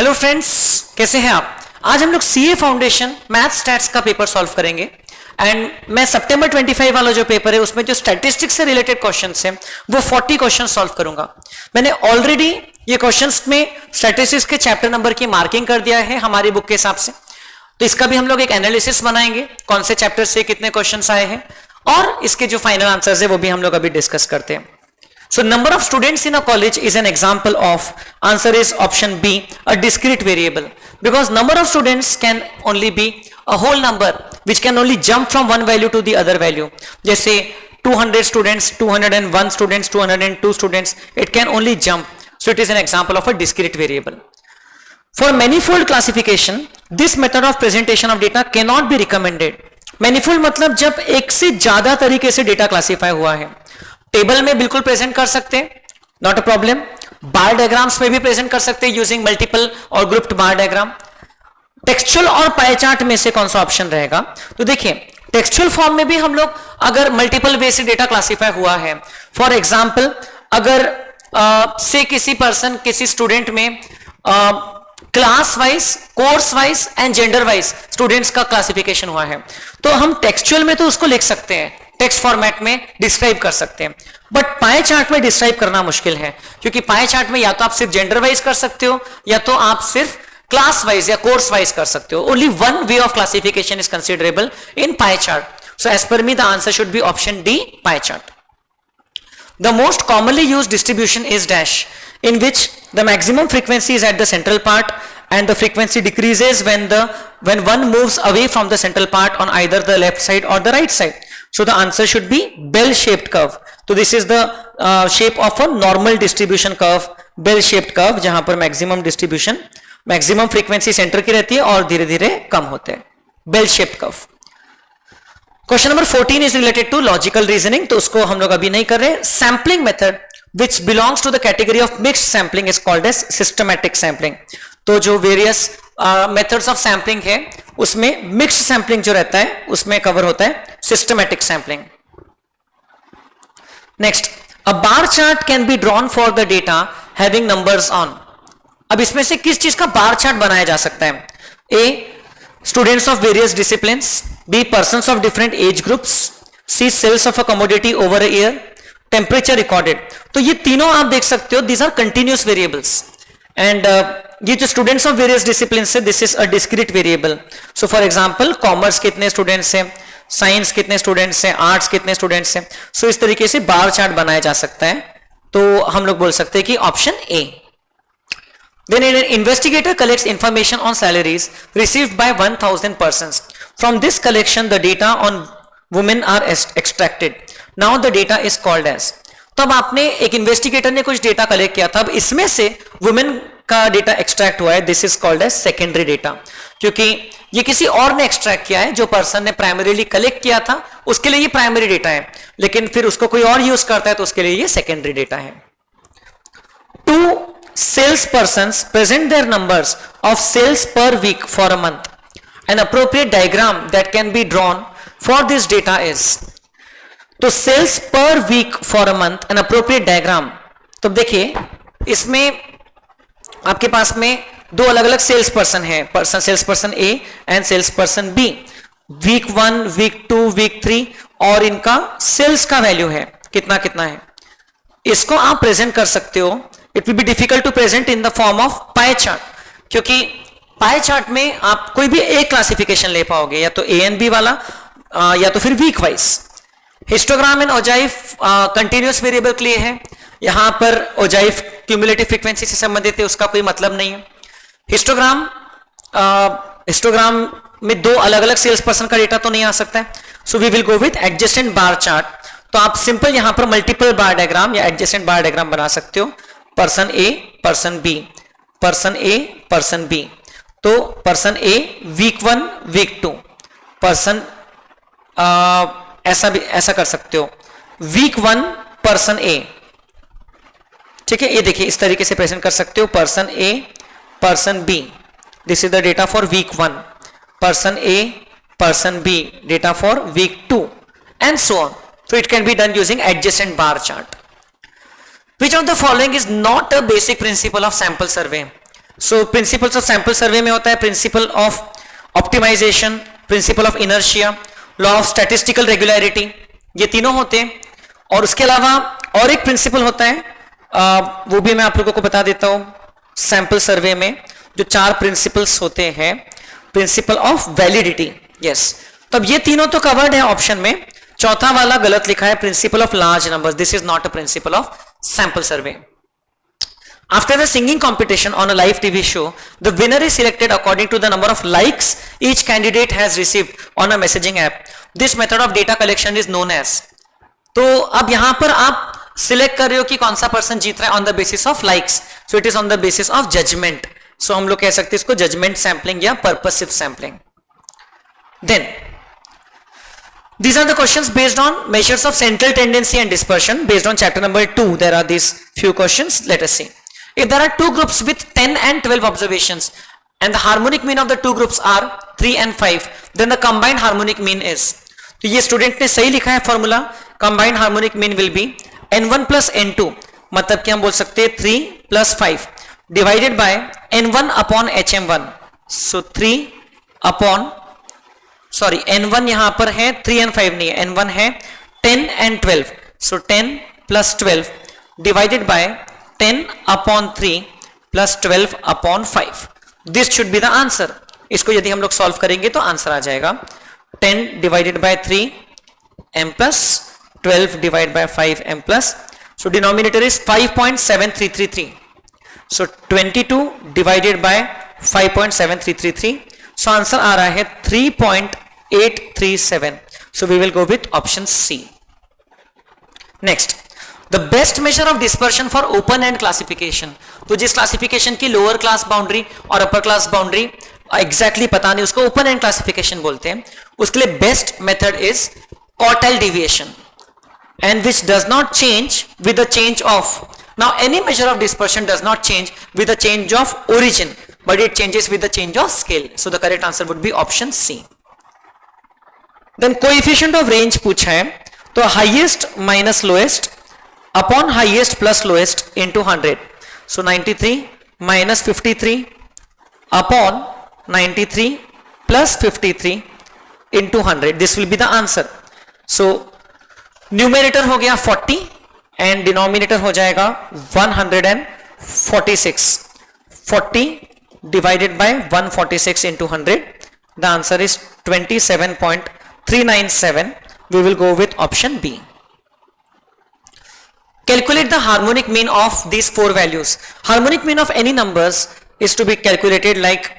Hello friends, कैसे हैं आप। आज हम लोग सीए फाउंडेशन मैथ स्टैट्स का पेपर सॉल्व करेंगे एंड मैं सितंबर 25 वाला जो पेपर है उसमें जो स्टैटिस्टिक्स से रिलेटेड क्वेश्चंस हैं वो 40 क्वेश्चन सॉल्व करूंगा। मैंने ऑलरेडी ये क्वेश्चंस में स्टैटिस्टिक्स के चैप्टर नंबर की मार्किंग कर दिया है हमारी बुक के हिसाब से, तो इसका भी हम लोग एक एनालिसिस बनाएंगे, कौन से चैप्टर से कितने क्वेश्चंस आए हैं और इसके जो फाइनल आंसर्स है वो भी हम लोग अभी डिस्कस करते हैं। So number of students in a college is an example of, answer is option B, a discrete variable, because number of students can only be a whole number which can only jump from one value to the other value. जैसे 200 students, 201 students, 202 students, it can only jump. So it is an example of a discrete variable. For manifold classification, this method of presentation of data cannot be recommended. Manifold मतलब जब एक से ज्यादा तरीके से data classify हुआ है। Table में बिल्कुल प्रेजेंट कर सकते हैं, not a problem. Bar diagrams में भी प्रेजेंट कर सकते हैं यूजिंग मल्टीपल और ग्रुप्ड बार डायग्राम। टेक्सचुअल और पाई चार्ट में से कौन सा ऑप्शन रहेगा, तो देखिए टेक्सचुअल फॉर्म में भी हम लोग अगर मल्टीपल वे से डेटा क्लासीफाई हुआ है, फॉर एग्जाम्पल अगर से किसी पर्सन किसी स्टूडेंट में class wise, course wise and gender wise students का क्लासिफिकेशन हुआ है, तो हम टेक्सचुअल में तो उसको लिख सकते हैं, टेक्स्ट फॉर्मेट में डिस्क्राइब कर सकते हैं, बट पाई चार्ट में डिस्क्राइब करना मुश्किल है, क्योंकि पाई चार्ट में या तो आप सिर्फ जेंडर वाइज कर सकते हो या तो आप सिर्फ क्लास वाइज या कोर्स वाइज कर सकते हो। Only one way of classification is considerable in pie chart. So as per me the answer should be option D, pie chart. The most commonly used distribution is dash, in which the maximum frequency is at the central part and the frequency decreases when one moves away from the central part on either the left side or the right side. So the answer should be bell-shaped curve. So this is the shape of a normal distribution curve, bell-shaped curve, जहां पर maximum distribution, maximum frequency center की रहती है और धीरे धीरे कम होते हैं, bell-shaped curve. Question number 14 is related to logical reasoning, तो उसको हम लोग अभी नहीं कर रहे। Sampling method which belongs to the category of mixed sampling is called as systematic sampling. तो जो वेरियस मेथड्स ऑफ सैम्पलिंग है उसमें मिक्स्ड सैम्पलिंग जो रहता है उसमें कवर होता है systematic sampling. Next, a bar chart can be drawn for the data having numbers on. अब इसमें से किस चीज का बार चार्ट बनाया जा सकता है? ए, students of various disciplines, B, persons of different age groups, C, sales of a commodity over a year, temperature recorded। तो ये तीनों आप देख सकते हो, these are continuous variables and ये जो students of various disciplines है, this is a discrete variable। So for example, commerce कितने students हैं, science कितने students हैं, arts कितने students हैं, so इस तरीके से बार चार्ट बनाया जा सकता है। तो हम लोग बोल सकते हैं कि option A. Then an investigator collects information on salaries received by 1000 persons. From this collection, the data on women are extracted. Now the data is called as. तब आपने एक इन्वेस्टिगेटर ने कुछ डेटा कलेक्ट किया था, अब इसमें से वुमेन का डेटा एक्सट्रैक्ट हुआ है, this is called as secondary data, क्योंकि ये किसी और ने एक्सट्रैक्ट किया है, जो पर्सन ने प्राइमरीली कलेक्ट किया था उसके लिए ये प्राइमरी डेटा है, लेकिन फिर उसको कोई और यूज करता है तो उसके लिए ये सेकेंडरी डेटा है। Two salespersons present their numbers of sales per week for a month. An appropriate diagram that can be drawn for this data is, तो sales per week for a month, an appropriate diagram। तो देखिए इसमें आपके पास में दो अलग अलग sales person है, sales person A and sales person B, week 1, week 2, week 3, और इनका सेल्स का वैल्यू है कितना कितना है। इसको आप प्रेजेंट कर सकते हो, it will be difficult to present in the form of pie chart, क्योंकि पाई चार्ट में आप कोई भी एक क्लासिफिकेशन ले पाओगे, या तो ए एंड बी वाला या तो फिर वीक वाइज। हिस्टोग्राम एंड ओजाइफ कंटिन्यूअस वेरिएबल के लिए है, यहां पर ओजाइफ क्यूमुलेटिव फ्रीक्वेंसी से संबंधित है, उसका कोई मतलब नहीं है। हिस्टोग्राम में दो अलग अलग सेल्स पर्सन का डेटा तो नहीं आ सकता है, so we will go with adjacent bar chart. तो आप सिंपल यहां पर मल्टीपल बार डायग्राम या एडजेसेंट बार डायग्राम बना सकते हो, person A, person B, person A, person B. तो person A week 1, week 2, person ऐसा कर सकते हो, वीक 1 पर्सन ए, ठीक है, ये देखिए इस तरीके से प्रेजेंट कर सकते हो, person A, person B, this is the data for week 1, person A, person B, data for week 2 and so on. So it can be done using adjacent bar chart. Which of the following is not a basic principle of sample survey? So principles of sample survey में होता है principle of optimization, principle of inertia, law of statistical regularity, ये तीनों होते हैं। और उसके अलावा और एक प्रिंसिपल होता है, वो भी मैं आप लोगों को बता देता हूं। सैंपल सर्वे में जो 4 प्रिंसिपल्स होते हैं, प्रिंसिपल ऑफ वैलिडिटी, यस, तो अब ये तीनों तो कवर्ड है ऑप्शन में। चौथा वाला गलत लिखा है, principle of large numbers, this is not a principle of sample survey. After the singing competition on a live TV show, the winner is selected according to the number of likes each candidate has received on a messaging app. This method of data collection is known as. तो अब यहां पर आप select कर रहे हो कि कौन सा पर्सन जीत रहा है on the basis of likes, so it is on the basis of judgement. सो हम लोग कह सकते हैं इसको जजमेंट सैंपलिंग या purposive sampling. Then these are the questions based on measures of central tendency and dispersion based on chapter number 2. There are these few questions. Let us see. If there are two groups with 10 and 12 observations and the harmonic mean of the two groups are 3 and 5, then the combined harmonic mean is. तो ये student ने सही लिखा है formula, combined harmonic mean will be n1 plus n2, मतलब कि हम बोल सकते हैं 3 plus 5 divided by n1 upon hm1. So 3 upon n1 यहां पर है 3 and 5 नहीं है, n1 है 10 and 12. So 10 plus 12 divided by 10 upon 3 plus 12 upon 5. This should be the answer. इसको यदि हम लोग सॉल्व करेंगे तो आंसर आ जाएगा 10 divided by 3 m plus 12 divided by 5 m plus. So denominator is 5.7333. So 22 divided by 5.7333. So answer आ रहा है 3.837. So we will go with option C. Next, the best measure of dispersion for open end classification. तो जिस classification की lower class boundary और upper class boundary exactly पता नहीं, उसको open and classification बोलते हैं। उसके लिए best method is quartile deviation and which does not change with the change of. Now any measure of dispersion does not change with the change of origin, but it changes with the change of scale. So the correct answer would be option C. Then coefficient of range पूछा है, तो highest minus lowest upon highest plus lowest into 100. So 93 minus 53 upon 93 plus 53 into 100. This will be the answer. So numerator हो गया 40 and denominator हो जाएगा 146. 40 divided by 146 into 100, the answer is 27.397. We will go with option B. Calculate the harmonic mean of these 4 values. Harmonic mean of any numbers is to be calculated like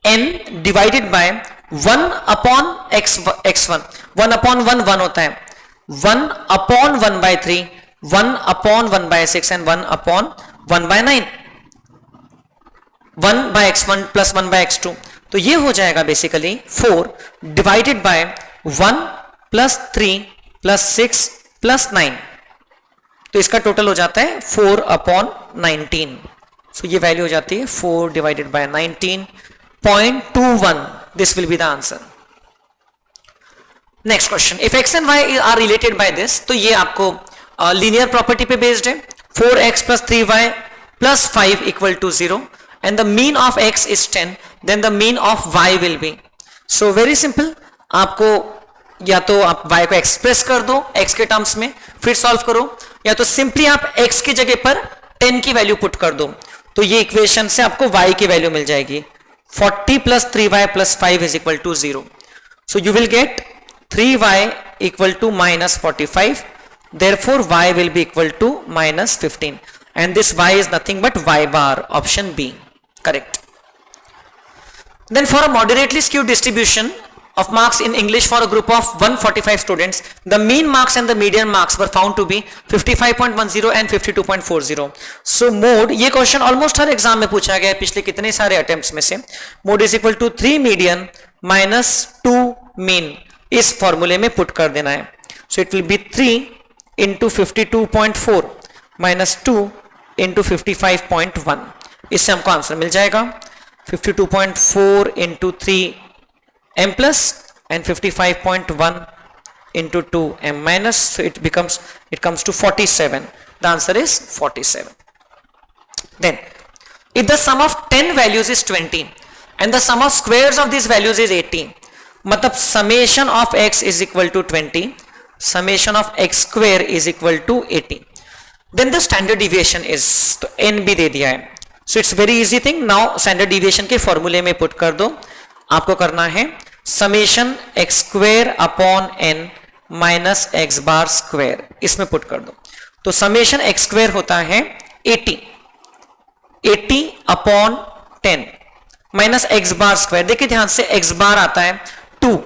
n divided by 1 upon x1. 1 upon 1 1 होता है, 1 upon 1 by 3, 1 upon 1 by 6 and 1 upon 1 by 9. 1 by x1 plus 1 by x2. तो ये हो जाएगा basically 4 divided bye 1 plus 3 plus 6 plus 9. तो इसका total हो जाता है 4 upon 19. सो ये वैल्यू हो जाती है 4 divided by 19.21. This will be the answer. Next question, if x and y are related by this, तो ये आपको लीनियर प्रॉपर्टी पे बेस्ड है. 4x plus 3y plus 5 equal to 0 and the mean of x is 10, then the mean of y will be. So very simple, आपको या तो आप y को एक्सप्रेस कर दो x के टर्म्स में फिर सॉल्व करो, या तो सिंपली आप x की जगह पर 10 की वैल्यू पुट कर दो. तो ये इक्वेशन से आपको y की वैल्यू मिल जाएगी. 40 plus 3y plus 5 is equal to 0. So you will get 3y equal to minus 45. Therefore y will be equal to minus 15, and this y is nothing but y bar. Option B correct. Then for a moderately skewed distribution of marks in English for a group of 145 students, the mean marks and the median marks were found to be 55.10 and 52.40. So mode, ये question almost हर exam में पूछा गया है पिछले कितने सारे attempts में से. Mode is equal to 3 median minus 2 mean, इस फॉर्मूले में पुट कर देना है. So it will be 3 into 52.4 minus 2 into 55.1. इससे हमको आंसर मिल जाएगा 52.4 into 3 m plus and 55.1 into 2 m minus. So it comes to 47. The answer is 47. Then if the sum of 10 values is 20 and the sum of squares of these values is 80, मतलब summation of x is equal to 20, summation of x square is equal to 80, then the standard deviation is, तो n भी दे दिया है, so it's very easy thing. now standard deviation के फॉर्मूले में put कर दो, आपको करना है summation x square upon n minus x bar square, इसमें पुट कर दो, तो समेशन एक्स स्क्वायर होता है 80 upon 10 minus x bar square, देखिए ध्यान से एक्स बार आता है 2,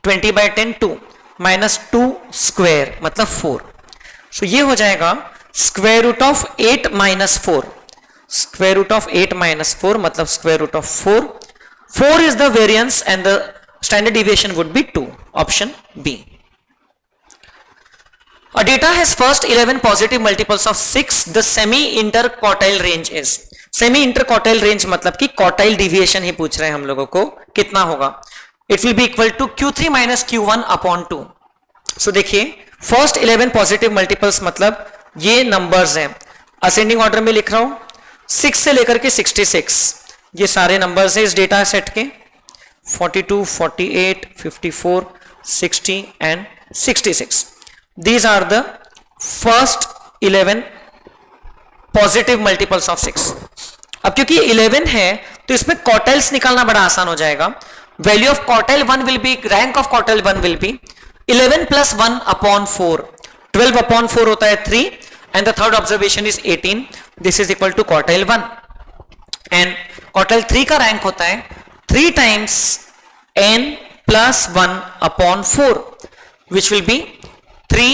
20 बाई 10 2 माइनस 2 स्क्वायर मतलब 4, सो ये हो जाएगा square root of 8 minus 4, square root of 8 minus 4 मतलब square root of 4 is the variance and the standard deviation would be 2, option B. A data has first 11 positive multiples of 6. The semi-interquartile range is. Semi-interquartile range मतलब कि quartile deviation ही पूछ रहे हैं हम लोगों को, कितना होगा? It will be equal to Q3 minus Q1 upon 2. So देखिए, first 11 positive multiples मतलब ये numbers हैं. Ascending order में लिख रहा हूँ, 6 से लेकर के 66. ये सारे numbers हैं इस data set के, 42, 48, 54, 60 and 66. These are the first 11 positive multiples of 6. अब क्योंकि 11 है तो इसमें quartiles निकालना बड़ा आसान हो जाएगा. Value of quartile 1 will be, rank of quartile 1 will be 11 plus 1 upon 4. 12 upon 4 होता है 3 and the third observation is 18. This is equal to quartile 1 and quartile 3 का rank होता है 3 times n plus 1 upon 4 which will be 3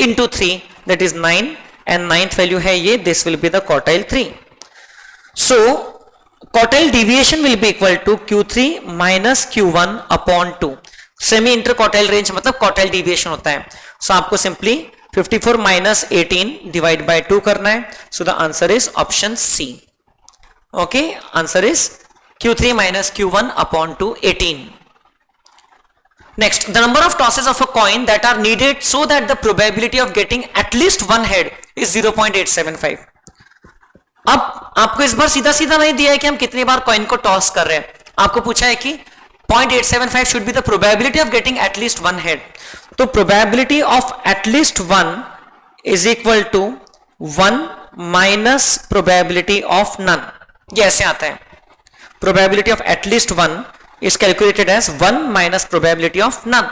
into 3 that is 9 and ninth value है ये, this will be the quartile 3. So quartile deviation will be equal to Q3 minus Q1 upon 2. Semi interquartile range मतलब quartile deviation होता है. So आपको simply 54 minus 18 divide by 2 करना है. So the answer is option C. Okay, answer is Q3 minus Q1 upon 2, 18. Next, the number of tosses of a coin that are needed so that the probability of getting at least one head is 0.875. अब आपको इस बार सीधा सीधा नहीं दिया है कि हम कितनी बार कॉइन को टॉस कर रहे हैं, आपको पूछा है कि 0.875 should be the probability of getting at least one head. तो probability of at least one is equal to 1 minus probability of none. ये ऐसे आता है, probability of at least one is calculated as 1 minus probability of none.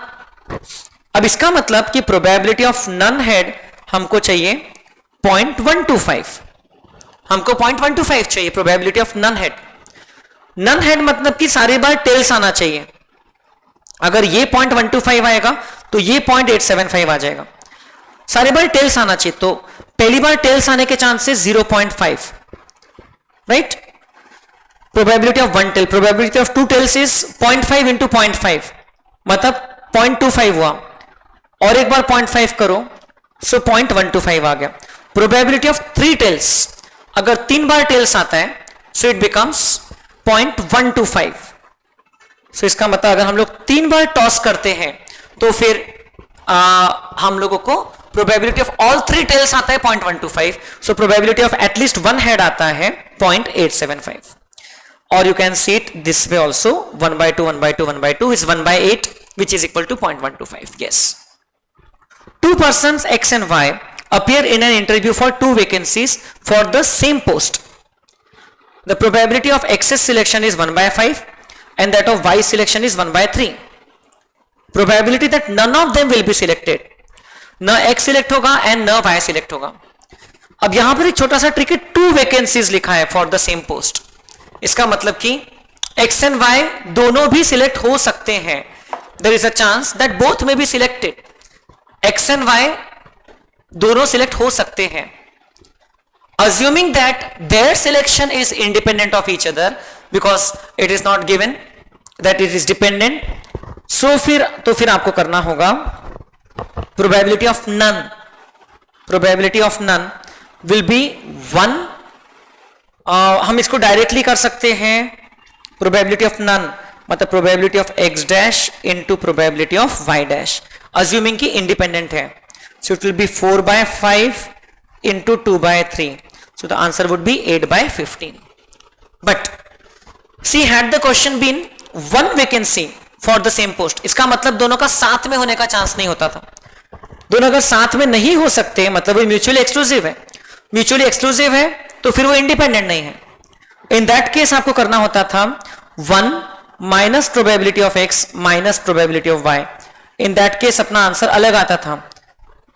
अब इसका मतलब कि probability of none head हमको चाहिए 0.125, हमको 0.125 चाहिए probability of none head. none head मतलब कि सारी बार tails आना चाहिए, अगर ये 0.125 आएगा तो ये 0.875 आ जाएगा, सारी बार tails आना चाहिए, तो पहली बार tails आने के chances 0.5, right? probability of one tail, probability of two tails is 0.5 into 0.5 मतलब 0.25 हुआ, और एक बार 0.5 करो सो 0.125 आ गया. probability of three tails, अगर 3 बार tails आता है so it becomes 0.125. so इसका मतलब अगर हम लोग 3 बार टॉस करते हैं तो फिर हम लोगों को probability of all three tails आता है 0.125. so probability of at least one head आता है 0.875. or you can see it this way also, 1 by 2 1 by 2 1 by 2 is 1 by 8 which is equal to 0.125. yes, two persons X and Y appear in an interview for 2 vacancies for the same post. The probability of X's selection is 1 by 5 and that of Y selection is 1 by 3. Probability that none of them will be selected, न X select होगा and न Y select होगा. अब यहां पर एक छोटा सा ट्रिक है, 2 vacancies लिखा है for the same post. इसका मतलब कि X and Y दोनों भी सिलेक्ट हो सकते हैं. There is a chance that both may be selected. X and Y दोनों सिलेक्ट हो सकते हैं. Assuming that their selection is independent of each other because it is not given that it is dependent. So फिर आपको करना होगा probability of none. Probability of none will be 1. हम इसको डायरेक्टली कर सकते हैं, probability of none मतलब probability of x dash into probability of y dash, assuming कि independent है. so it will be 4 by 5 into 2 by 3. so the answer would be 8 by 15. But see had the question been one vacancy for the same post, इसका मतलब दोनों का साथ में होने का चांस नहीं होता था। दोनों अगर साथ में नहीं हो सकते मतलब वो म्यूचुअली एक्सक्लूसिव है, म्यूचुअली एक्सक्लूसिव है तो फिर वो इंडिपेंडेंट नहीं है। इन दैट केस आपको करना होता था 1 minus probability of x minus probability of y। In that case अपना आंसर अलग आता था,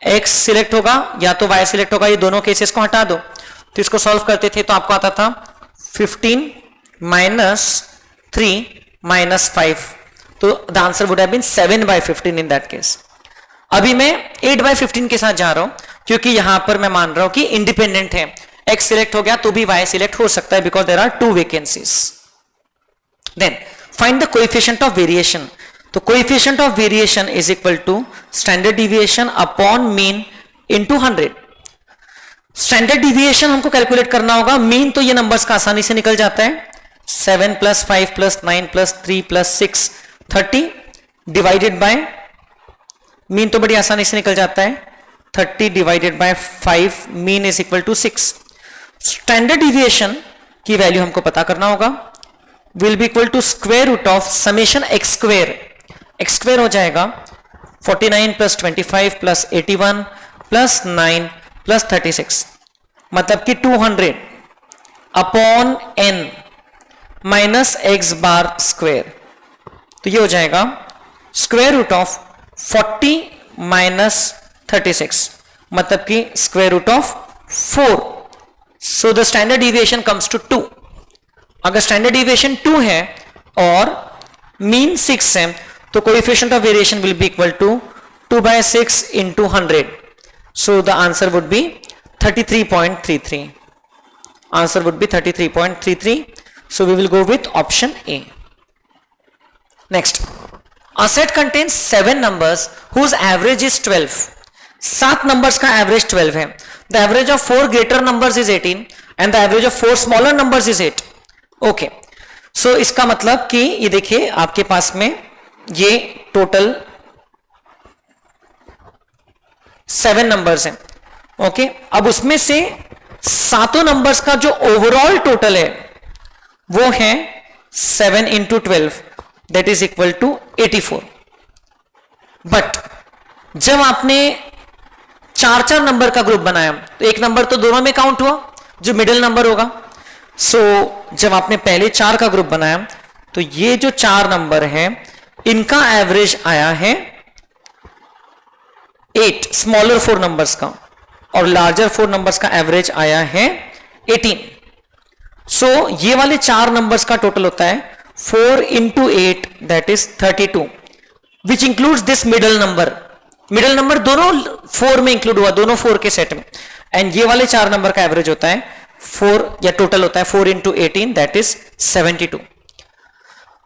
x सिलेक्ट होगा या तो y सिलेक्ट होगा, ये दोनों केसेस को हटा दो तो इसको सॉल्व करते थे तो आपको आता था 15 माइनस 3 माइनस 5, तो the answer would have been 7/15 in that case. अभी मैं 8/15 के साथ जा रहा हूं क्योंकि यहां पर मैं मान रहा हूं कि इंडिपेंडेंट है, x सिलेक्ट हो गया तो भी y सिलेक्ट हो सकता है because there are 2 vacancies. Then find the coefficient of variation, तो coefficient of variation is equal to standard deviation upon mean into 100। Standard deviation हमको कैलकुलेट करना होगा, मीन तो ये नंबर्स का आसानी से निकल जाता है, 7 + 5 + 9 + 3 + 6 30 डिवाइडेड बाय मीन तो बड़ी आसानी से निकल जाता है, 30 divided by 5 mean is equal to 6। Standard deviation की वैल्यू हमको पता करना होगा, will be equal to square root of summation x square, x square हो जाएगा 49 + 25 + 81 + 9 + 36, मतलब कि 200 upon n minus x bar square, तो ये हो जाएगा स्क्वायर रूट ऑफ 40 माइनस 36, मतलब कि square root of 4। So the standard deviation comes to 2। अगर स्टैंडर्ड डिविएशन 2 है और मीन 6 है तो coefficient of variation will be equal to 2/6 into 100। So the answer would be 33.33। Answer would be 33.33। So we will go with option A. Next, a set contains 7 numbers whose average is 12। 7 numbers का average 12 है। The average of 4 greater numbers is 18 and the average of 4 smaller numbers is 8। Okay, सो इसका मतलब कि ये देखिए आपके पास में ये टोटल 7 नंबर्स हैं। ओके, अब उसमें से सातों नंबर्स का जो ओवरऑल टोटल है वो है 7 × 12 that is equal to 84। But जब आपने 4 नंबर का ग्रुप बनाया तो एक नंबर तो दोनों में काउंट हुआ जो मिडिल नंबर होगा। सो जब आपने पहले 4 का ग्रुप बनाया तो ये जो 4 नंबर है इनका एवरेज आया है 8 स्मॉलर 4 नंबर्स का और लार्जर 4 नंबर्स का एवरेज आया है 18। सो ये वाले 4 नंबर्स का टोटल होता है 4 × 8 that is 32 which includes this middle number. Middle number दोनों 4 में इंक्लूड हुआ, दोनों 4 के सेट में, एंड ये वाले 4 नंबर का एवरेज होता है 4 या टोटल होता है 4 × 18 दैट इज 72।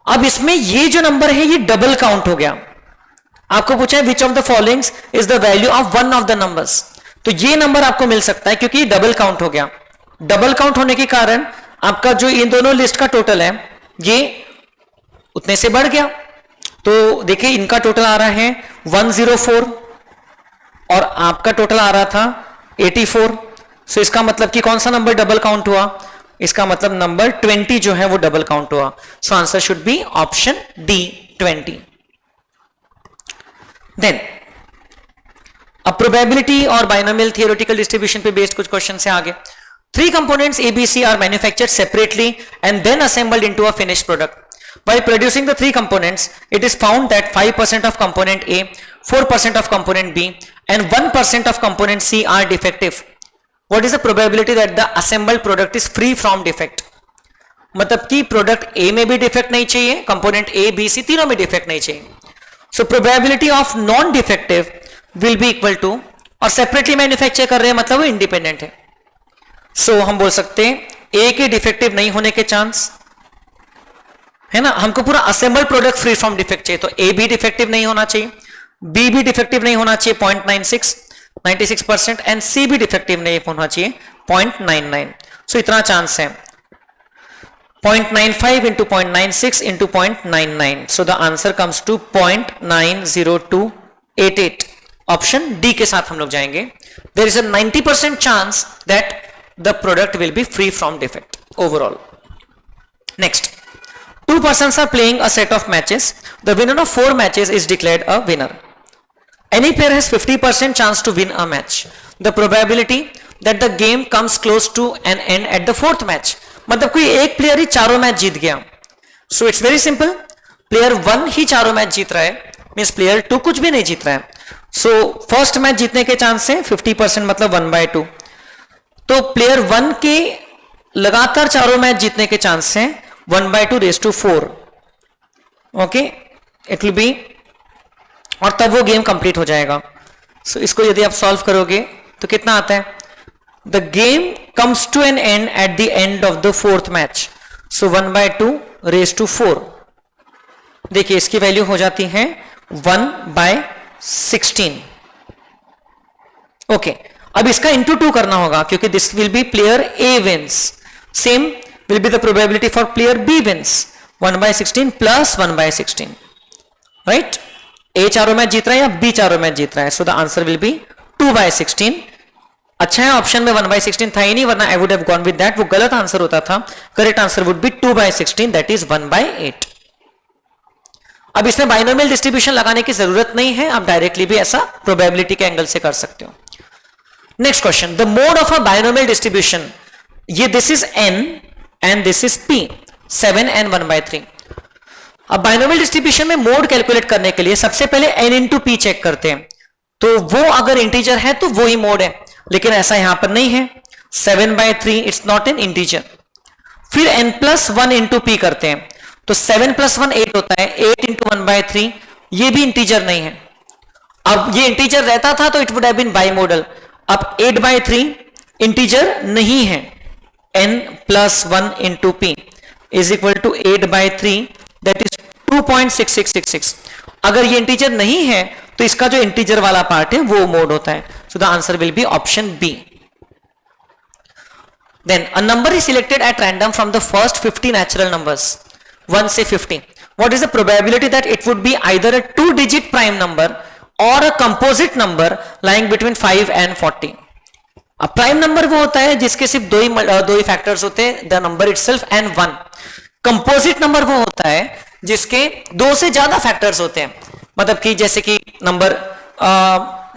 अब इसमें ये जो नंबर है ये डबल काउंट हो गया। आपको पूछा है which of the followings is the value of one of the numbers, तो ये नंबर आपको मिल सकता है क्योंकि डबल काउंट हो गया। डबल काउंट होने के कारण आपका जो इन दोनों लिस्ट का टोटल है ये उतने से बढ़ गया। तो देखिए इनका टोटल आ रहा है 104 और आपका टोटल आ रहा था 84। सो इसका मतलब कि कौन सा नंबर डबल काउंट हुआ, इसका मतलब नंबर 20 जो है वो डबल काउंट हुआ। So answer should be option D 20। Then अब प्रोबेबिलिटी और बाइनोमियल थियोरेटिकल डिस्ट्रीब्यूशन पे बेस्ड कुछ क्वेश्चन से आगे। 3 components ABC are manufactured separately and then assembled into a finished product. By producing the 3 components, it is found that 5% of component A, 4% of component B, and 1% of component C are defective. What is the probability that the assembled product is free from defect? मतलब कि product A में भी defect नहीं चाहिए, component A, B, C तीनों में defect नहीं चाहिए। So probability of non defective will be equal to, और सेपरेटली मैन्युफैक्चर कर रहे हैं मतलब वो इंडिपेंडेंट है। सो हम बोल सकते हैं A के डिफेक्टिव नहीं होने के चांस है ना, हमको पूरा assemble product free from defect चाहिए, तो A भी डिफेक्टिव नहीं होना चाहिए, B भी डिफेक्टिव नहीं होना चाहिए 0.96% एंड C भी डिफेक्टिव नहीं होना चाहिए 0.99। सो इतना चांस है 0.95 into 0.96 into 0.99. So the answer comes to 0.90288. Option D के साथ हम लोग जाएंगे। There is a 90% chance that the product will be free from defect overall. Next, two persons are playing a set of matches. The winner of 4 matches is declared a winner. Any player has 50% chance to win a match. The probability that the game comes close to an end at the 4th match. मतलब कोई एक player ही चारों match जीत गया. So it's very simple. Player 1 ही चारों match जीत रहा है, means player 2 कुछ भी नहीं जीत रहा है. So फर्स्ट मैच जीतने के चांस है 50% मतलब 1/2. तो प्लेयर 1 के लगातार चारों मैच जीतने के चांस हैं 1/2 raised to 4. Okay, it will B, और तब वो गेम कंप्लीट हो जाएगा. सो इसको यदि आप सॉल्व करोगे तो कितना आता है? The game comes to an end at the end of the 4th match. So 1/2 raised to 4. देखिए इसकी वैल्यू हो जाती है 1/16. ओके, अब इसका इंटू 2 करना होगा क्योंकि this will be player A wins. Same will be the probability for player B wins. 1/16 plus 1/16, right? A चारों मैच जीत रहा है या B चारों मैच जीत रहा है. So the answer will be 2/16. अच्छा है ऑप्शन में 1/16 था ही नहीं, वरना I would have gone with that. वो गलत आंसर होता था. Correct answer would be 2/16, that is 1/8. अब इसमें बाइनोमियल डिस्ट्रीब्यूशन लगाने की जरूरत नहीं है, आप डायरेक्टली भी ऐसा प्रोबेबिलिटी के एंगल से कर सकते हो. Next question, the mode of a binomial distribution, ये this is n and this is p, 7 and 1/3. अब बाइनोमियल डिस्ट्रीब्यूशन में मोड कैलकुलेट करने के लिए सबसे पहले n into p चेक करते हैं. तो वो अगर इंटीजर है तो वो ही मोड है, लेकिन ऐसा यहां पर नहीं है. 7/3 इट्स नॉट एन इंटीजर. फिर n+1 into p करते हैं, तो 7 + 1 8 होता है. 8 into 1/3 ये भी इंटीजर नहीं है. अब ये इंटीजर रहता था तो इट वुड हैव बीन बाइमोडल. अब 8/3 इंटीजर नहीं है. n+1 into p is equal to 8/3, that is 2.6666. अगर ये इंटीजर नहीं है तो इसका जो इंटीजर वाला पार्ट है वो मोड होता है. So the answer will be option B. Then a number is selected at random from the first 50 natural numbers, 1 से 50. What is the probability that it would be either a 2-digit prime number or a composite number lying between 5 and 40? अब prime number वो होता है जिसके सिर्फ दो ही factors होते हैं, the number itself and 1. Composite number वो होता है जिसके 2 से ज्यादा फैक्टर्स होते हैं. मतलब कि जैसे कि number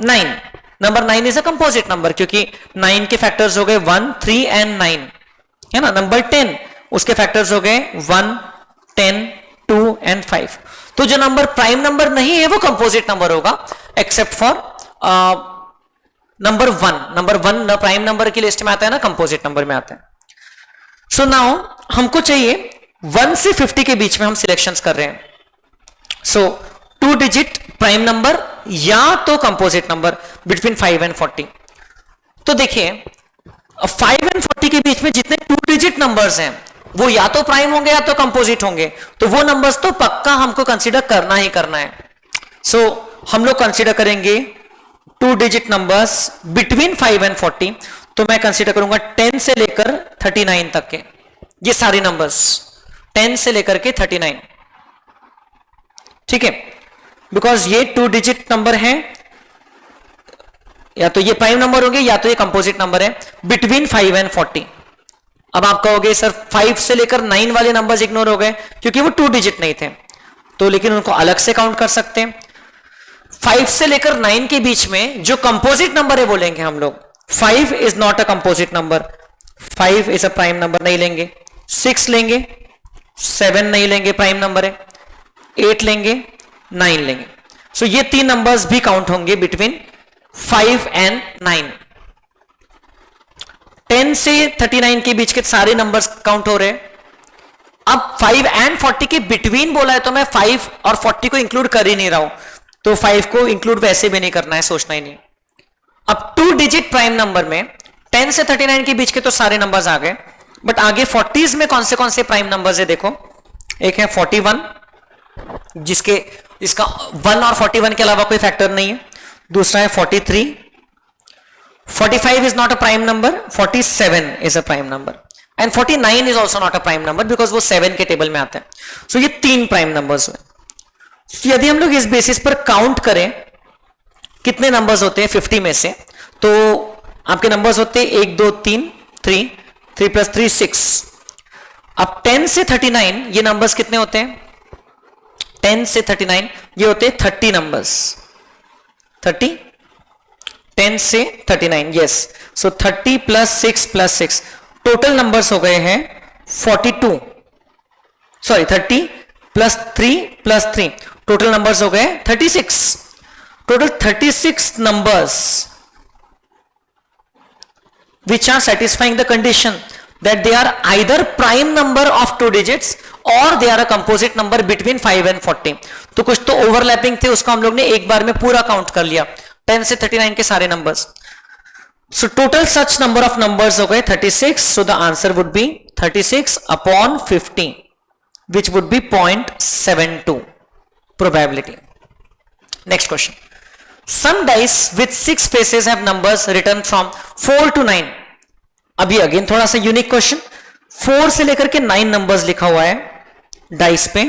9, number 9 is a composite number क्योंकि 9 के फैक्टर्स हो गए 1, 3 एंड 9, है ना. नंबर 10 उसके फैक्टर्स हो गए 1, 10, 2 एंड 5. तो जो नंबर प्राइम नंबर नहीं है वो कंपोजिट नंबर होगा, except for number 1. Number 1 prime number की लिस्ट में आता है ना, कंपोजिट नंबर में आता है. सो नाउ हमको चाहिए 1 से 50 के बीच में हम सिलेक्शंस कर रहे हैं. सो 2 डिजिट प्राइम नंबर या तो कंपोजिट नंबर बिटवीन 5 एंड 40. तो देखिए 5 एंड 40 के बीच में जितने 2 डिजिट नंबर्स हैं वो या तो प्राइम होंगे या तो कंपोजिट होंगे. तो वो नंबर्स तो पक्का हमको कंसीडर करना ही करना है. सो हम लोग कंसीडर करेंगे 2 डिजिट नंबर्स बिटवीन 5 एंड 40. तो मैं कंसीडर करूंगा 10 से लेकर 39 तक के ये सारे नंबर्स, 10 से लेकर के 39. ठीक है, बिकॉज ये 2 डिजिट नंबर है, या तो ये प्राइम नंबर होंगे या तो ये कंपोजिट नंबर है बिटवीन 5 एंड 40. अब आप कहोगे सर 5 से लेकर 9 वाले नंबर्स इग्नोर हो गए क्योंकि वो 2 डिजिट नहीं थे, तो लेकिन उनको अलग से काउंट कर सकते हैं. 5 से लेकर 9 के बीच में जो कंपोजिट नंबर है वो लेंगे हम लोग. 5 is not a composite number, 5 is a prime number, नहीं लेंगे. 6 लेंगे, 7 नहीं लेंगे, प्राइम नंबर है. 8 लेंगे, 9 लेंगे. सो ये 3 नंबर्स भी काउंट होंगे बिटवीन 5 एंड 9. 10 से 39 के बीच के सारे नंबर्स काउंट हो रहे हैं. अब 5 एंड 40 के बिटवीन बोला है तो मैं 5 और 40 को इंक्लूड कर ही नहीं रहा हूं, तो 5 को इंक्लूड वैसे भी नहीं करना है, सोचना ही नहीं. अब 2 डिजिट प्राइम नंबर में 10 से 39 के बीच के तो सारे नंबर्स आ गए, बट आगे 40s में कौन से प्राइम नंबर्स है देखो. एक है 41 जिसका 1 और 41 के अलावा कोई फैक्टर नहीं है. दूसरा है 43, 45 is not a prime number, 47 is a prime number and 49 is also not a prime number because वो 7 के टेबल में आता है. So ये 3 प्राइम नंबर्स हुए. So यदि हम लोग इस बेसिस पर काउंट करें कितने नंबर्स होते हैं 50 में से, तो आपके नंबर्स होते हैं 1 2 3 3 3 + 3 6. अब 10 से 39 ये नंबर्स कितने होते हैं? 10 से 39 ये होते हैं 30 नंबर्स। 30 10 से 39 यस। सो 30 प्लस 6 टोटल नंबर्स हो गए हैं 42, सॉरी 30 प्लस 3 टोटल नंबर्स हो गए 36। Total 36 numbers which are satisfying the condition that they are either prime number of 2 digits or they are a composite number between 5 and 40। तो कुछ तो overlapping थे, उसको हम लोग ने एक बार में पूरा काउंट कर लिया 10 से 39 के सारे numbers. So total such number of numbers हो गए 36। सो the answer would B 36 upon 50 which would be 0.72 probability। Next question। Some dice with 6 faces have numbers written from 4 to 9। अभी अगेन थोड़ा सा यूनिक क्वेश्चन, 4 से लेकर के 9 नंबर्स लिखा हुआ है डाइस पे।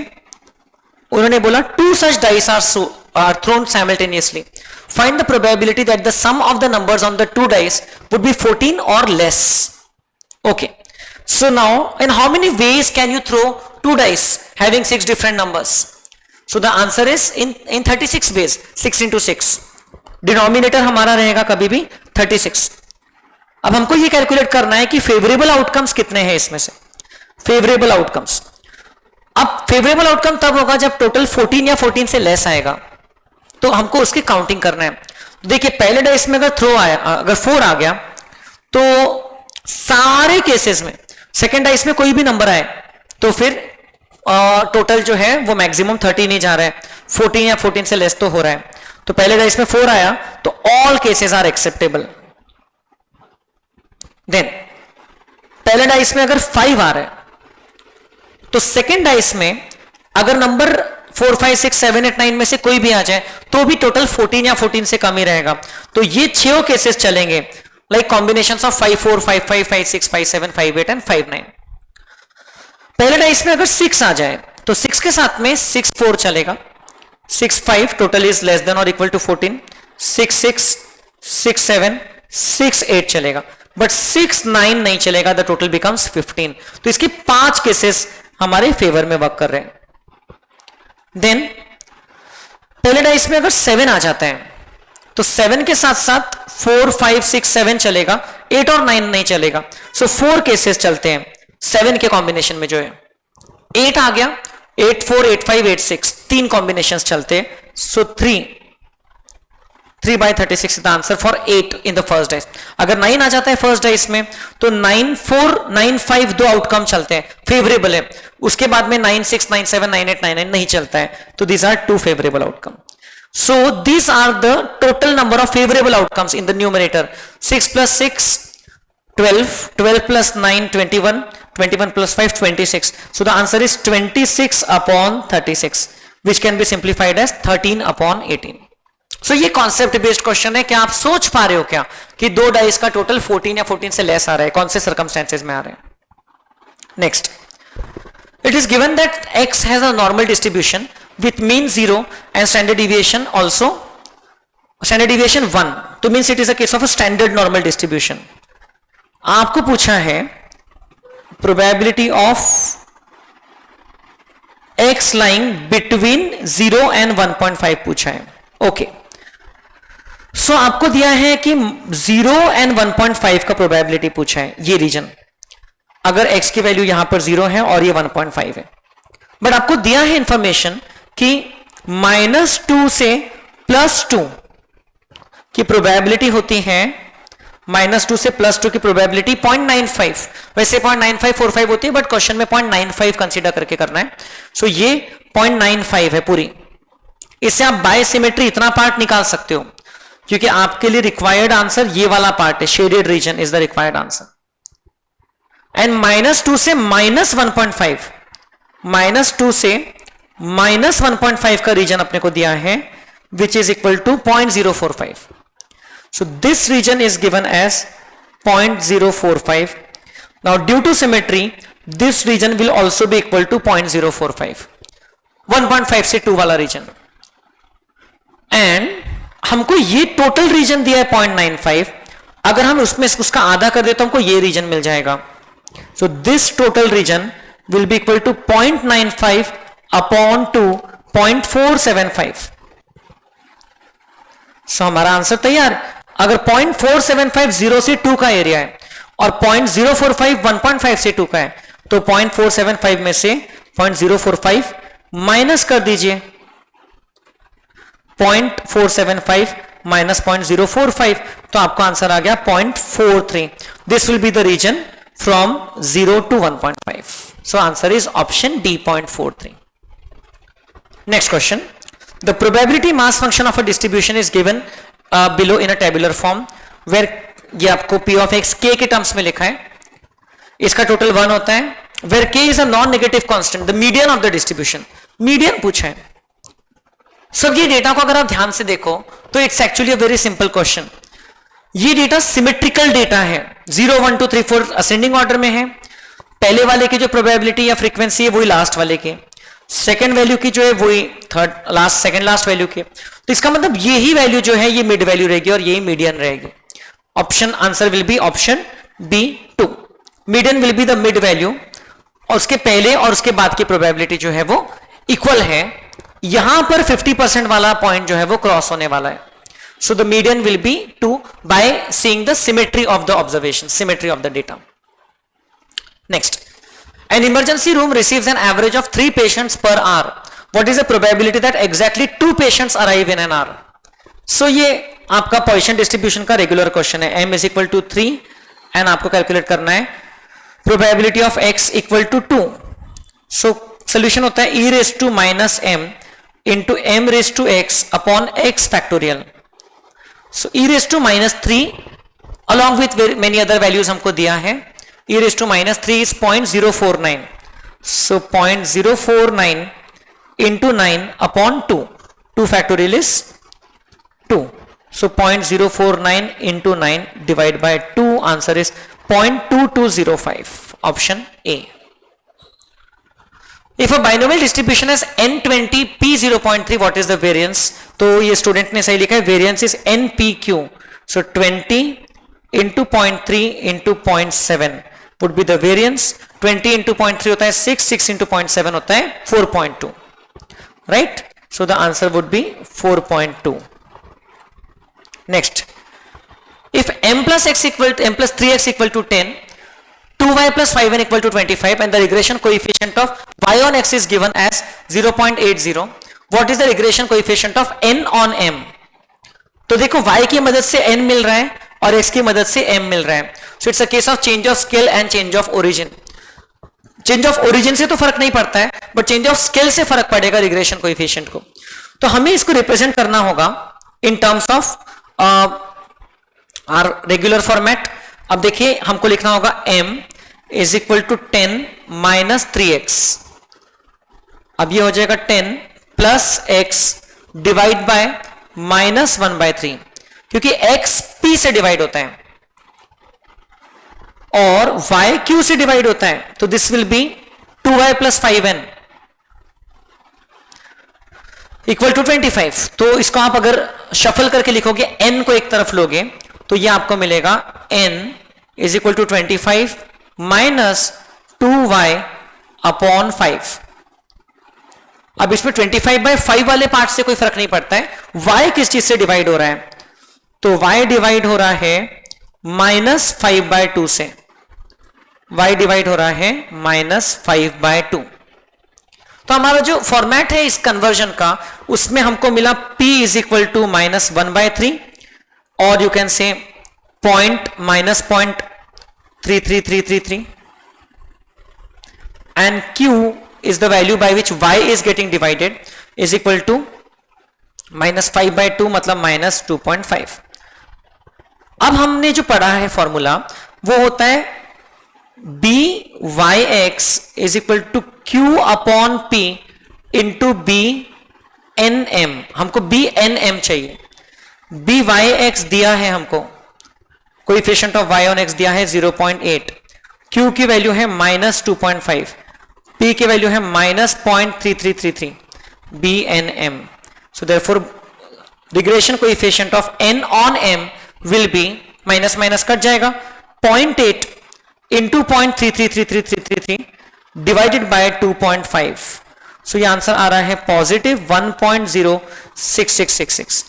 उन्होंने बोला 2 such dice are thrown simultaneously, find the probability that the sum of the numbers on the 2 dice would be 14 or less। Okay, so now in how many ways can you throw 2 dice having 6 different numbers? So the answer is in 36 ways, 6 into 6। Denominator हमारा रहेगा कभी भी 36। अब हमको ये calculate करना है कि फेवरेबल आउटकम्स कितने हैं इसमें से। फेवरेबल आउटकम्स, अब फेवरेबल आउटकम तब होगा जब टोटल 14 या 14 से लेस आएगा, तो हमको उसकी काउंटिंग करना है। देखिए पहले डाइस में अगर थ्रो आया, अगर 4 आ गया तो सारे केसेस में सेकेंड डाइस में कोई भी नंबर आए तो फिर टोटल जो है वो मैक्सिमम 30 नहीं जा रहा है, 14 या 14 से लेस तो हो रहा है। तो पहले डाइस में 4 आया तो all cases are acceptable. Then पहले डाइस में अगर 5 आ रहा है तो सेकेंड डाइस में अगर नंबर 4 5 6 7 8 9 में से कोई भी आ जाए तो भी टोटल 14 या 14 से कम ही रहेगा। तो ये 6 केसेस चलेंगे, लाइक कॉम्बिनेशंस ऑफ 5 4 5 5 5 6 5 7 5 8 एंड 5 9। पहले डाइस में अगर 6 आ जाए तो 6 के साथ में 6 4 चलेगा, 6 5 टोटल इज लेस देन और इक्वल टू 14, 6 6 6 7 6 8 चलेगा, बट 6 9 नहीं चलेगा, द टोटल बिकम्स 15। तो इसके 5 केसेस हमारे फेवर में वर्क कर रहे हैं। देन पहले डाइस में अगर 7 आ जाता है तो 7 के साथ साथ 4 5 6 7 चलेगा, 8 और 9 नहीं चलेगा। सो 4 केसेस चलते हैं 7 के कॉम्बिनेशन में जो है। 8 आ गया, 8 4 8 5 8 6 3 कॉम्बिनेशंस चलते हैं। सो 3 by 36 the answer for 8 in the first dice. अगर 9 आ जाता है फर्स्ट डाइस में तो 9 4 9 5 दो आउटकम चलते हैं, फेवरेबल है। उसके बाद में 9 6 9 7 9 8 9 9 नहीं चलता है, तो these are 2 favourable outcome. So these are the total number of favorable outcomes in the numerator। 6 plus 6 12, 12 plus 9 21, 21 plus 5 26। So the answer is 26 upon 36 which can be simplified as 13 upon 18। So ये concept based question है। क्या आप सोच पा रहे हो क्या कि दो डाइस का टोटल 14 या 14 से लेस आ रहा है, कौन से circumstances में आ रहे हैं। Next, it is given that x has a normal distribution with mean 0 and standard deviation also, standard deviation 1, तो means it is a case of a standard normal distribution। आपको पूछा है probability of x lying between 0 and 1.5 पूछा है। Okay, सो आपको दिया है कि 0 and 1.5 का probability पूछा है, ये रीजन, अगर x की वैल्यू यहां पर 0 है और ये 1.5 है। बट आपको दिया है इंफॉर्मेशन कि -2 से +2 की प्रोबेबिलिटी होती है, -2 से +2 की प्रोबेबिलिटी 0.95, वैसे 0.9545 होती है बट क्वेश्चन में 0.95 कंसीडर करके करना है। सो ये 0.95 है पूरी। इससे आप बाय सिमेट्री इतना पार्ट निकाल सकते हो, क्योंकि आपके लिए रिक्वायर्ड आंसर ये वाला पार्ट है, shaded region is the required answer. And -2 से -1.5, -2 से -1.5 का रीजन अपने को दिया है which is equal to 0.045। So this region is given as 0.045। Now due to symmetry this region will also be equal to 0.045, 1.5 से 2 वाला रीजन। एंड हमको ये टोटल रीजन दिया है 0.95, अगर हम उसमें उसका आधा कर दे तो हमको ये रीजन मिल जाएगा। So this total region will be equal to 0.95 upon 2 0.475. So हमारा आंसर तैयार। अगर 0.475 0 से 2 का एरिया है और 0.045 1.5 से 2 का है, तो 0.475 में से 0.045 माइनस कर दीजिए, 0.475 माइनस 0.045, तो आपका आंसर आ गया 0.43. This will be the region from 0 to 1.5. So answer is option D 0.43. Next question, the probability mass function of a distribution is given below in a tabular form where, ये आपको p of x k के terms में लिखा है, इसका total 1 होता है, where k is a non negative constant, the median of the distribution. Median पूछा है। सब ये डेटा को अगर आप ध्यान से देखो तो it's actually a very simple question. ये डेटा सिमेट्रिकल डेटा है, 0 1 2 3 4 असेंडिंग ऑर्डर में है। पहले वाले की जो प्रोबेबिलिटी या फ्रीक्वेंसी है वही लास्ट वाले की, सेकंड वैल्यू की जो है वही third last second last value की। तो इसका मतलब यही वैल्यू जो है ये मिड वैल्यू रहेगी और यही मीडियन रहेगी। Option answer will be option B 2। Median will be the mid value और उसके पहले और उसके बाद की प्रोबेबिलिटी जो है वो इक्वल है। यहां पर 50% वाला पॉइंट जो है वो क्रॉस होने वाला है। So the median will B 2 by seeing the symmetry of the observation, symmetry of the data. Next, an emergency room receives an average of 3 patients per hour. What is the probability that exactly 2 patients arrive in an hour? So ये आपका Poisson distribution का regular question है। m is equal to 3 and आपको calculate करना है probability of x equal to 2। So solution होता है e raise to minus m into m raise to x upon x factorial. So e raise to minus 3 along with many other values हमको दिया है। e raised to minus 3 is 0.049. So 0.049 into 9 upon 2. 2 factorial is 2. So 0.049 into 9 divided by 2. Answer is 0.2205. Option A. If a binomial distribution has n20 p 0.3, what is the variance? तो ये student ने सही लिखा है, variance is npq. So 20 into 0.3 into 0.7 would be the variance. 20 into 0.3 होता है 6, 6 into 0.7 होता है 4.2, right? So the answer would be 4.2. Next, if m plus x equal to m plus 3x equal to 10, 2y plus 5n equal to 25 and the regression coefficient of y on x is given as 0.80, what is the regression coefficient of n on m? तो देखो y की मदद से n मिल रहा है और x की मदद से m मिल रहा है। So it's a case of change of scale and change of origin. Change of origin से तो फर्क नहीं पड़ता है, बट चेंज ऑफ स्केल से फर्क पड़ेगा रिग्रेशन कोएफिशिएंट को। तो हमें इसको रिप्रेजेंट करना होगा in terms of our regular format. अब देखिए हमको लिखना होगा m is equal to 10 minus 3x। अब ये हो जाएगा 10 plus x divide by minus 1/3, क्योंकि x p से डिवाइड होता है और y q से डिवाइड होता है, तो this will be 2y plus 5n equal to 25। तो इसको आप अगर शफल करके लिखोगे, n को एक तरफ लोगे तो ये आपको मिलेगा n is equal to 25 minus 2y upon 5। अब इसमें 25/5 वाले पार्ट से कोई फर्क नहीं पड़ता है, y किस चीज से डिवाइड हो रहा है, तो y डिवाइड हो रहा है माइनस 5/2 से, y डिवाइड हो रहा है माइनस 5/2। तो हमारा जो फॉर्मेट है इस कन्वर्जन का, उसमें हमको मिला p is equal to minus 1/3 और you can say point minus 0.33333 and q is the value by which y is getting divided is equal to minus 5/2 मतलब minus 2.5। अब हमने जो पढ़ा है फॉर्मूला वो होता है byx is equal to q upon p into bnm। हमको bnm चाहिए, byx दिया है हमको, coefficient of y on x दिया है 0.8, q की वैल्यू है माइनस 2.5, p की वैल्यू है minus 0.3333 bnm। So therefore regression coefficient of n on m will be, minus minus cut जाएगा, 0.8 इंटू 0.333333 डिवाइडेड बाय 2.5, सो ये आंसर आ रहा है पॉजिटिव 1.06666।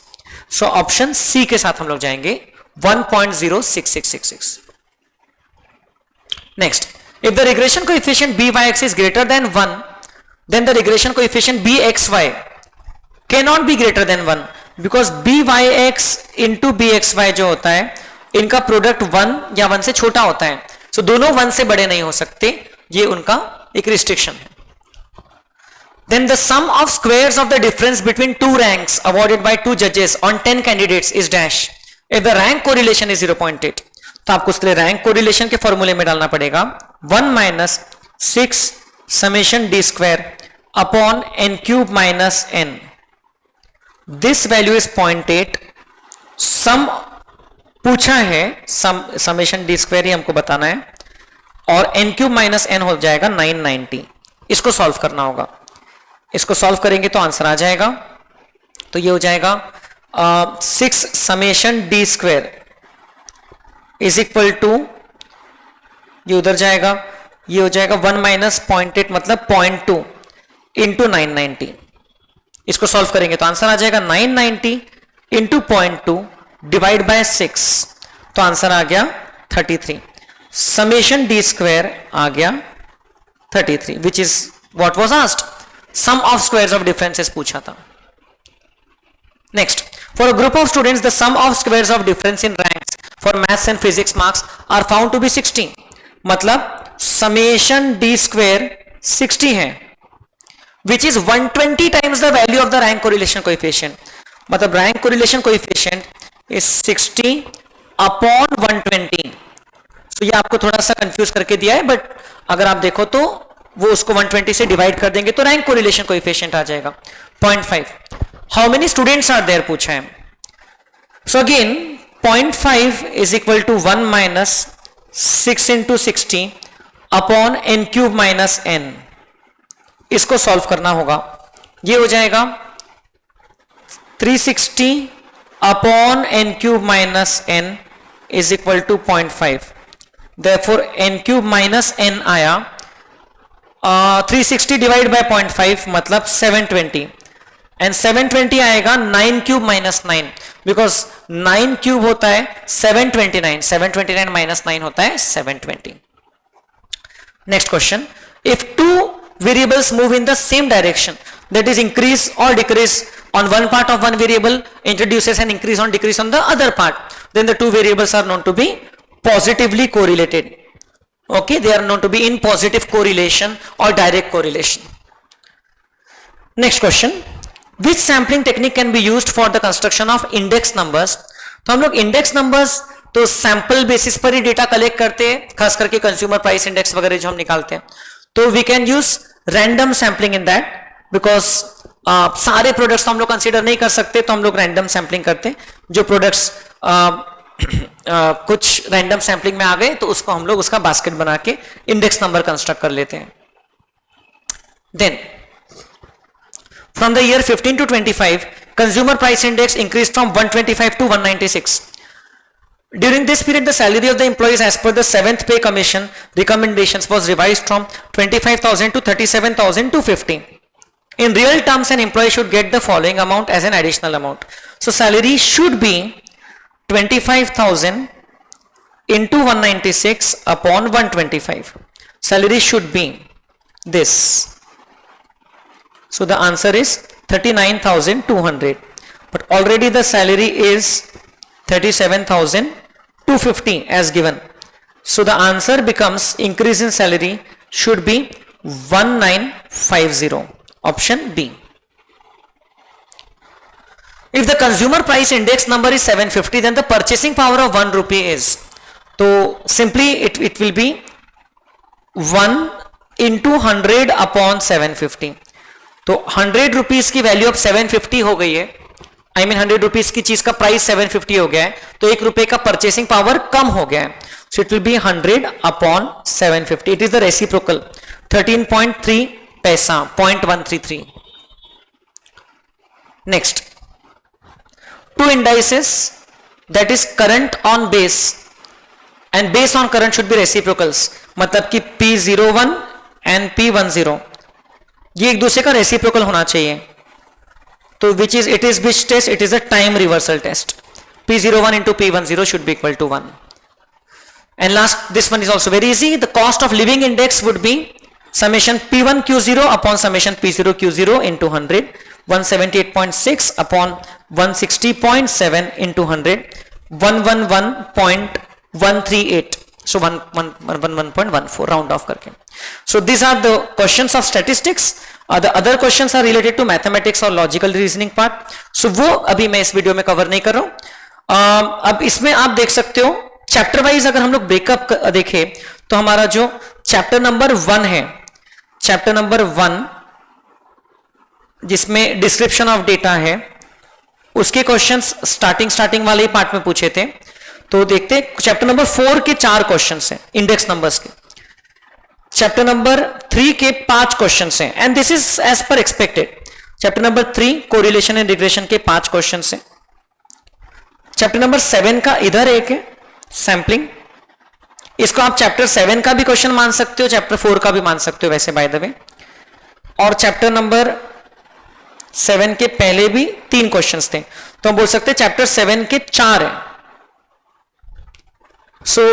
सो ऑप्शन सी के साथ हम लोग जाएंगे 1.06666। Next, if the regression coefficient byx is greater than 1, then the regression coefficient bxy cannot be greater than 1, because byx into bxy जो होता है इनका प्रोडक्ट 1 या 1 से छोटा होता है, सो दोनों 1 से बड़े नहीं हो सकते, ये उनका एक रिस्ट्रिक्शन है। Then the sum of squares of the difference between two ranks awarded by two judges on 10 candidates is dash if the rank correlation is 0.8, तो आपको उसके लिए रैंक कोरिलेशन के फॉर्मूले में डालना पड़ेगा 1 minus 6 summation D square upon N cube minus N, this value is 0.8। Sum पूछा है, समेशन डी स्क्वायर ही हमको बताना है, और एन क्यूब माइनस एन हो जाएगा 990। इसको सॉल्व करना होगा, इसको सॉल्व करेंगे तो आंसर आ जाएगा। तो ये हो जाएगा 6 summation D square is equal to, ये उधर जाएगा, ये हो जाएगा 1 माइनस 0.8 मतलब 0.2 इंटू 990। इसको सॉल्व करेंगे तो आंसर आ जाएगा 990 इंटू 0.2 डिवाइड बाय 6, तो आंसर आ गया 33। समेशन डी स्क्वायर आ गया 33, which is what was asked, sum of squares of differences पूछा था। Next, for a group of students the sum of squares of difference in ranks for maths and physics marks are found to be 60, मतलब summation D square 60 है, which is 120 times the value of the rank correlation coefficient, मतलब rank correlation coefficient is 60 upon 120। तो ये आपको थोड़ा सा confuse करके दिया है, बट अगर आप देखो तो वो उसको 120 से डिवाइड कर देंगे तो रैंक कोरिलेशन कोएफिशिएंट आ जाएगा 0.5। How many students are there पूछा है, so again 0.5 is equal to 1 minus 6 into 60 upon N cube minus N, इसको सॉल्व करना होगा। ये हो जाएगा 360 upon N cube minus N is equal to 0.5, therefore N cube minus N आया 360 divide by 0.5 मतलब 720, एंड 720 आएगा 9 क्यूब माइनस 9, बिकॉज 9 क्यूब होता है 729, 729 माइनस 9 होता है 720। Next question, if two variables move in the same direction, that is increase or decrease on one part of one variable introduces an increase or decrease on the other part, then the two variables are known to be positively correlated. Okay, they are known to be in positive correlation or direct correlation. Next question, which sampling technique can be used for the construction of index numbers? तो हम लोग index numbers तो sample basis पर ही data collect करते हैं, खास करके consumer price index वगैरह जो हम निकालते हैं, तो we can use random sampling in that, because सारे प्रोडक्ट्स हम लोग कंसीडर नहीं कर सकते, तो हम लोग रैंडम सैम्पलिंग करते हैं। जो प्रोडक्ट्स कुछ रैंडम सैम्पलिंग में आ गए तो उसको हम लोग उसका बास्केट बना के इंडेक्स नंबर कंस्ट्रक्ट कर लेते हैं। Then from the year 15 to 25 consumer price index increase from 125 to 196। During this period, the salary of the employees as per the 7th pay commission recommendations was revised from 25,000 to 37,250. In real terms, an employee should get the following amount as an additional amount. So salary should be 25,000 into 196 upon 125. Salary should be this. So the answer is 39,200. But already the salary is 37,250 as given. So the answer becomes increase in salary should be 1950. Option B. If the consumer price index number is 750, then the purchasing power of 1 rupee is. So simply it will be 1 into 100 upon 750. तो 100 rupees की value अब 750 हो गई है, I mean 100 rupees की चीज का price 750 हो गया है, तो 1 रुपए का परचेसिंग पावर कम हो गया है। So it will be 100 upon 750। It is the reciprocal 13.3 पैसा 0.133। Next, two indices that is current on base and base on current should be reciprocals, मतलब कि P01 एंड P10 ये एक दूसरे का रेसिप्रोकल होना चाहिए, तो which is which test? It is a time reversal test. P01 into P10 should be equal to 1. And last, this one is also very easy. The cost of living index would be summation P1 Q0 upon summation P0 Q0 into 100, 178.6 upon 160.7 into 100, 111.138. So 111.14 round off करके. So these are the questions of statistics. The other questions are related to mathematics और logical reasoning part. So वो अभी मैं इस video में cover नहीं कर रहा हूं. अब इसमें आप देख सकते हो चैप्टर वाइज अगर हम लोग ब्रेकअप देखें तो हमारा जो चैप्टर नंबर 1 है, चैप्टर नंबर 1 जिसमें डिस्क्रिप्शन ऑफ डेटा है, उसके क्वेश्चंस स्टार्टिंग वाले ही पार्ट में पूछे थे. तो देखते चैप्टर नंबर 4 के 4 क्वेश्चंस हैं इंडेक्स नंबर्स के. चैप्टर नंबर 3 के 5 क्वेश्चंस हैं and this is as per expected. Chapter number 3 correlation and regression के 5 क्वेश्चंस हैं. चैप्टर नंबर 7 का इधर एक है सैंपलिंग. इसको आप चैप्टर 7 का भी क्वेश्चन मान सकते हो, चैप्टर 4 का भी मान सकते हो वैसे बाय द वे. और चैप्टर नंबर 7 के पहले भी 3 क्वेश्चंस थे, तो हम बोल सकते हैं चैप्टर 7 के 4 है. सो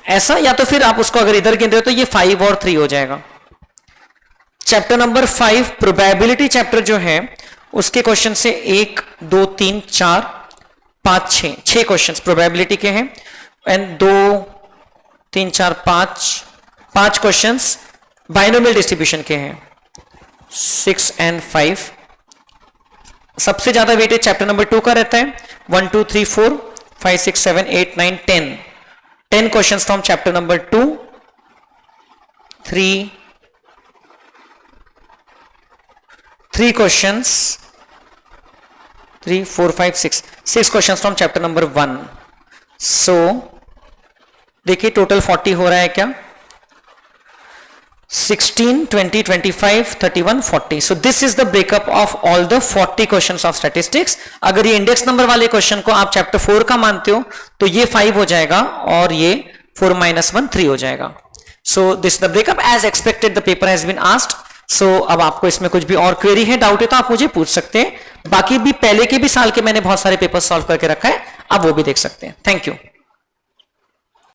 ऐसा, या तो फिर आप उसको अगर इधर गिन रहे हो तो ये 5 और 3 हो जाएगा. चैप्टर नंबर 5 प्रोबेबिलिटी चैप्टर जो है उसके क्वेश्चन से 1 2 3 4 5 6 क्वेश्चंस प्रोबेबिलिटी के हैं एंड 2 3 4 5 क्वेश्चंस बाइनोमियल डिस्ट्रीब्यूशन के हैं 6 and 5. सबसे ज्यादा वेटेज चैप्टर नंबर 2 का रहता है. 1 2 3 4 5 6 7 8 9 10 questions from chapter number 2, 3 questions 3 4 5 6 questions from chapter number 1. सो देखिए टोटल 40 हो रहा है क्या? 16 20 25 31 40. So this is the breakup of all the 40 questions of statistics. अगर ये इंडेक्स नंबर वाले क्वेश्चन को आप चैप्टर 4 का मानते हो तो ये 5 हो जाएगा और ये 4 - 1 3 हो जाएगा. So this is the breakup as expected. The paper has been asked. So अब आपको इसमें कुछ भी और क्वेरी है, डाउट है तो आप मुझे पूछ सकते हैं. बाकी भी पहले के भी साल के मैंने बहुत सारे पेपर सॉल्व करके रखा है, आप वो भी देख सकते हैं. Thank you.